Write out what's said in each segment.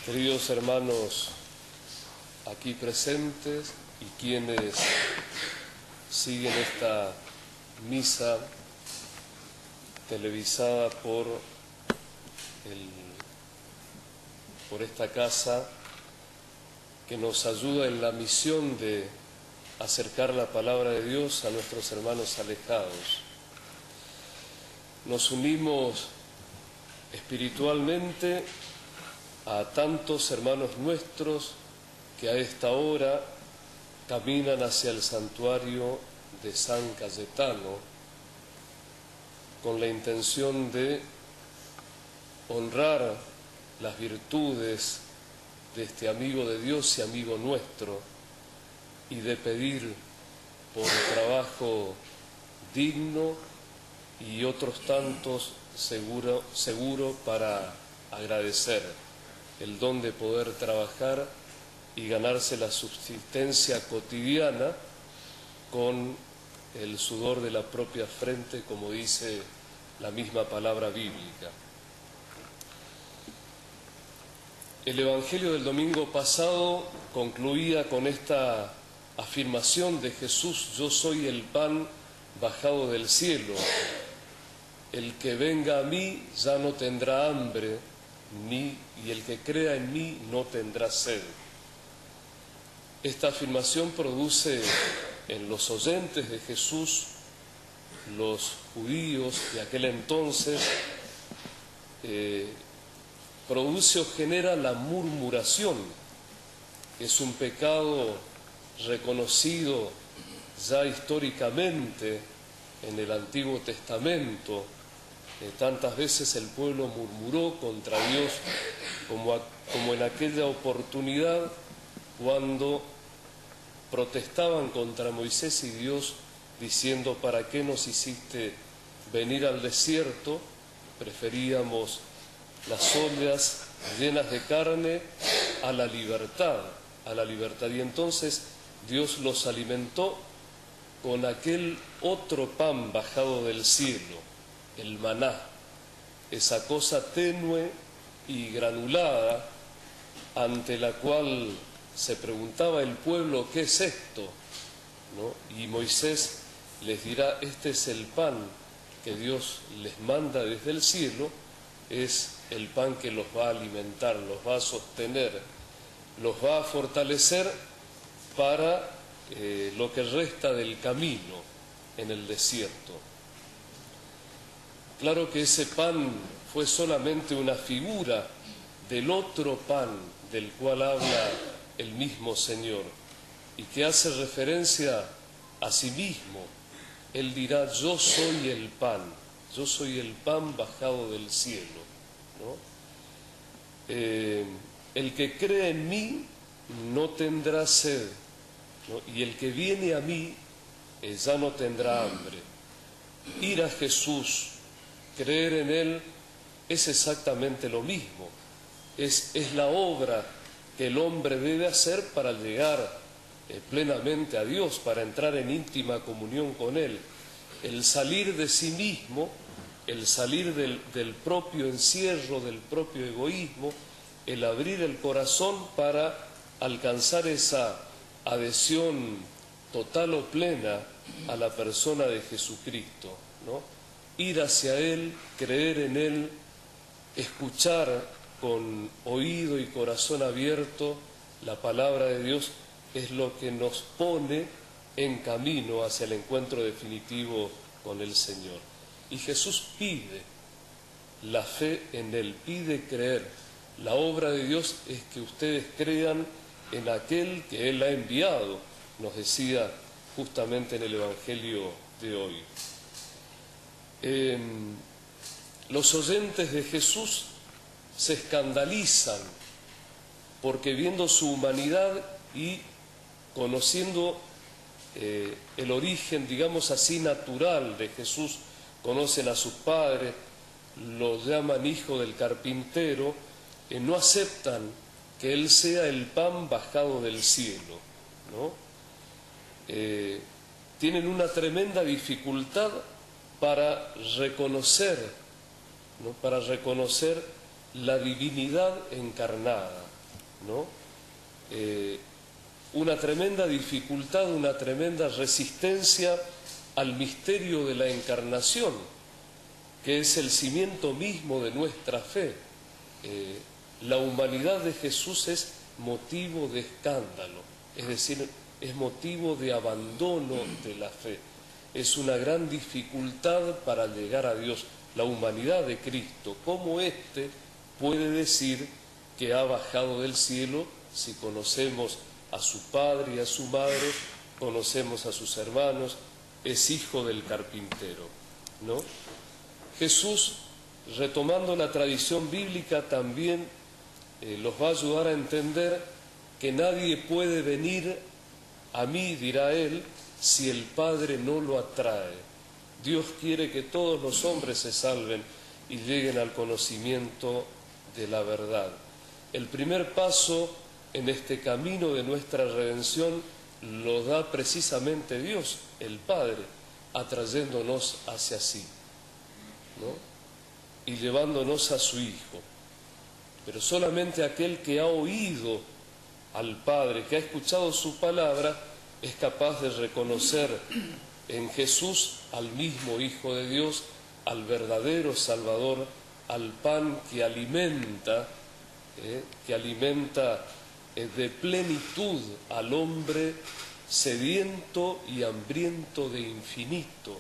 Queridos hermanos aquí presentes y quienes siguen esta misa televisada por esta casa que nos ayuda en la misión de acercar la palabra de Dios a nuestros hermanos alejados. Nos unimos espiritualmente a tantos hermanos nuestros que a esta hora caminan hacia el santuario de San Cayetano con la intención de honrar las virtudes de este amigo de Dios y amigo nuestro y de pedir por un trabajo digno y otros tantos seguro para agradecer el don de poder trabajar y ganarse la subsistencia cotidiana con el sudor de la propia frente, como dice la misma palabra bíblica. El Evangelio del domingo pasado concluía con esta afirmación de Jesús: yo soy el pan bajado del cielo, el que venga a mí ya no tendrá hambre, y el que crea en mí no tendrá sed. Esta afirmación produce en los oyentes de Jesús, los judíos de aquel entonces, produce o genera la murmuración. Es un pecado reconocido ya históricamente en el Antiguo Testamento. Tantas veces el pueblo murmuró contra Dios como en aquella oportunidad cuando protestaban contra Moisés y Dios diciendo: ¿para qué nos hiciste venir al desierto? Preferíamos las ollas llenas de carne a la libertad. Y entonces Dios los alimentó con aquel otro pan bajado del cielo, el maná, esa cosa tenue y granulada ante la cual se preguntaba el pueblo: ¿qué es esto? ¿No? Y Moisés les dirá: este es el pan que Dios les manda desde el cielo, es el pan que los va a alimentar, los va a sostener, los va a fortalecer para lo que resta del camino en el desierto. Claro que ese pan fue solamente una figura del otro pan del cual habla el mismo Señor y que hace referencia a sí mismo. Él dirá: yo soy el pan bajado del cielo, ¿no? El que cree en mí no tendrá sed, ¿no? Y el que viene a mí ya no tendrá hambre. Ir a Jesús, creer en Él, es exactamente lo mismo. Es la obra que el hombre debe hacer para llegar plenamente a Dios, para entrar en íntima comunión con Él. El salir de sí mismo, el salir del propio encierro, del propio egoísmo, el abrir el corazón para alcanzar esa adhesión total o plena a la persona de Jesucristo, ¿no? Ir hacia Él, creer en Él, escuchar con oído y corazón abierto la palabra de Dios es lo que nos pone en camino hacia el encuentro definitivo con el Señor. Y Jesús pide la fe en Él, pide creer. La obra de Dios es que ustedes crean en aquel que Él ha enviado, nos decía justamente en el Evangelio de hoy. Los oyentes de Jesús se escandalizan porque, viendo su humanidad y conociendo el origen, digamos así, natural de Jesús, conocen a sus padres, lo llaman hijo del carpintero, no aceptan que Él sea el pan bajado del cielo, ¿no? Tienen una tremenda dificultad para reconocer, ¿no? Para reconocer la divinidad encarnada. ¿no? Una tremenda dificultad, una tremenda resistencia al misterio de la encarnación, que es el cimiento mismo de nuestra fe. La humanidad de Jesús es motivo de escándalo, es decir, es motivo de abandono de la fe. Es una gran dificultad para llegar a Dios, la humanidad de Cristo. ¿Cómo éste puede decir que ha bajado del cielo si conocemos a su padre y a su madre, conocemos a sus hermanos, es hijo del carpintero, ¿no? Jesús, retomando la tradición bíblica, también los va a ayudar a entender que nadie puede venir a mí, dirá él, si el Padre no lo atrae. Dios quiere que todos los hombres se salven y lleguen al conocimiento de la verdad. El primer paso en este camino de nuestra redención lo da precisamente Dios, el Padre, atrayéndonos hacia sí, ¿no? Y llevándonos a su Hijo. Pero solamente aquel que ha oído al Padre, que ha escuchado su palabra, es capaz de reconocer en Jesús al mismo Hijo de Dios, al verdadero Salvador, al pan que alimenta de plenitud al hombre sediento y hambriento de infinito,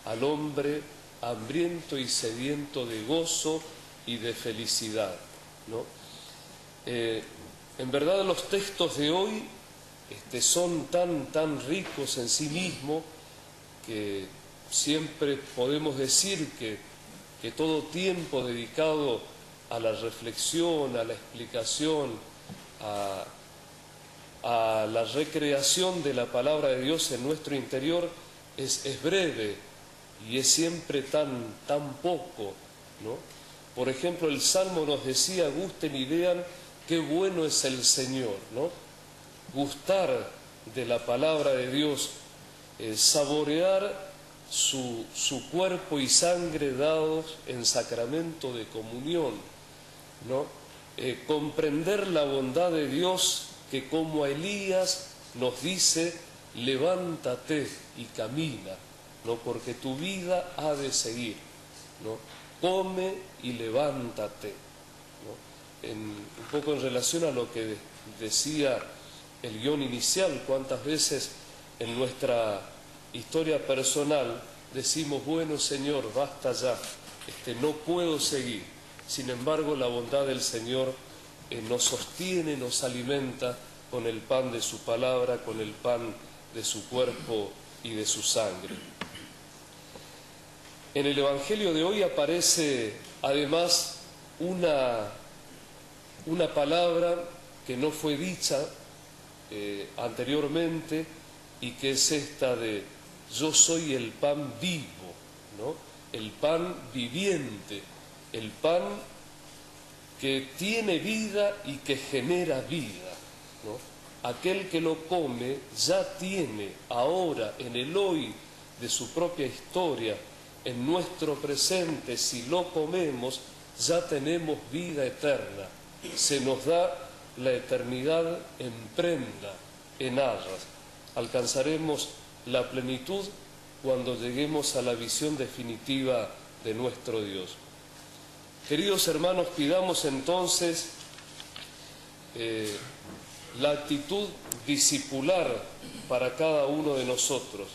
al hombre hambriento y sediento de gozo y de felicidad, ¿no? En verdad los textos de hoy son tan ricos en sí mismos que siempre podemos decir que todo tiempo dedicado a la reflexión, a la explicación, a la recreación de la palabra de Dios en nuestro interior es breve y es siempre tan poco, ¿no? Por ejemplo, el Salmo nos decía, gusten y vean qué bueno es el Señor, ¿no? Gustar de la palabra de Dios, saborear su cuerpo y sangre dados en sacramento de comunión, ¿no? Comprender la bondad de Dios que como a Elías nos dice, levántate y camina, ¿no? Porque tu vida ha de seguir, ¿no? Come y levántate, ¿no? Un poco en relación a lo que decía el guión inicial, cuántas veces en nuestra historia personal decimos, bueno Señor, basta ya, no puedo seguir. Sin embargo, la bondad del Señor nos sostiene, nos alimenta con el pan de su palabra, con el pan de su cuerpo y de su sangre. En el Evangelio de hoy aparece además una palabra que no fue dicha anteriormente y que es esta de yo soy el pan vivo, ¿no? El pan viviente, el pan que tiene vida y que genera vida, ¿no? Aquel que lo come ya tiene ahora, en el hoy de su propia historia, en nuestro presente, si lo comemos, ya tenemos vida eterna. Se nos da la eternidad en prenda, en arras. Alcanzaremos la plenitud cuando lleguemos a la visión definitiva de nuestro Dios. Queridos hermanos, pidamos entonces la actitud discipular para cada uno de nosotros,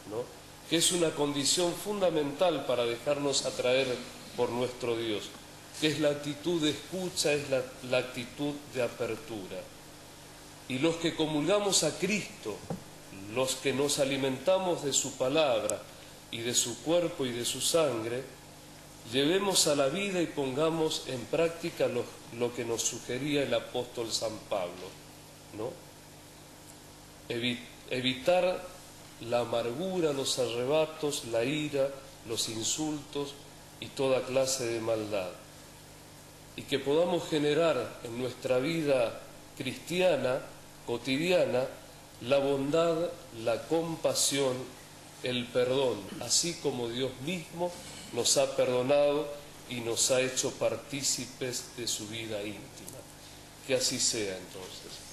¿no? Que es una condición fundamental para dejarnos atraer por nuestro Dios, que es la actitud de escucha, es la actitud de apertura. Y los que comulgamos a Cristo, los que nos alimentamos de su palabra y de su cuerpo y de su sangre, llevemos a la vida y pongamos en práctica lo que nos sugería el apóstol San Pablo, ¿no? Evitar la amargura, los arrebatos, la ira, los insultos y toda clase de maldad. Y que podamos generar en nuestra vida cristiana, cotidiana, la bondad, la compasión, el perdón, así como Dios mismo nos ha perdonado y nos ha hecho partícipes de su vida íntima. Que así sea entonces.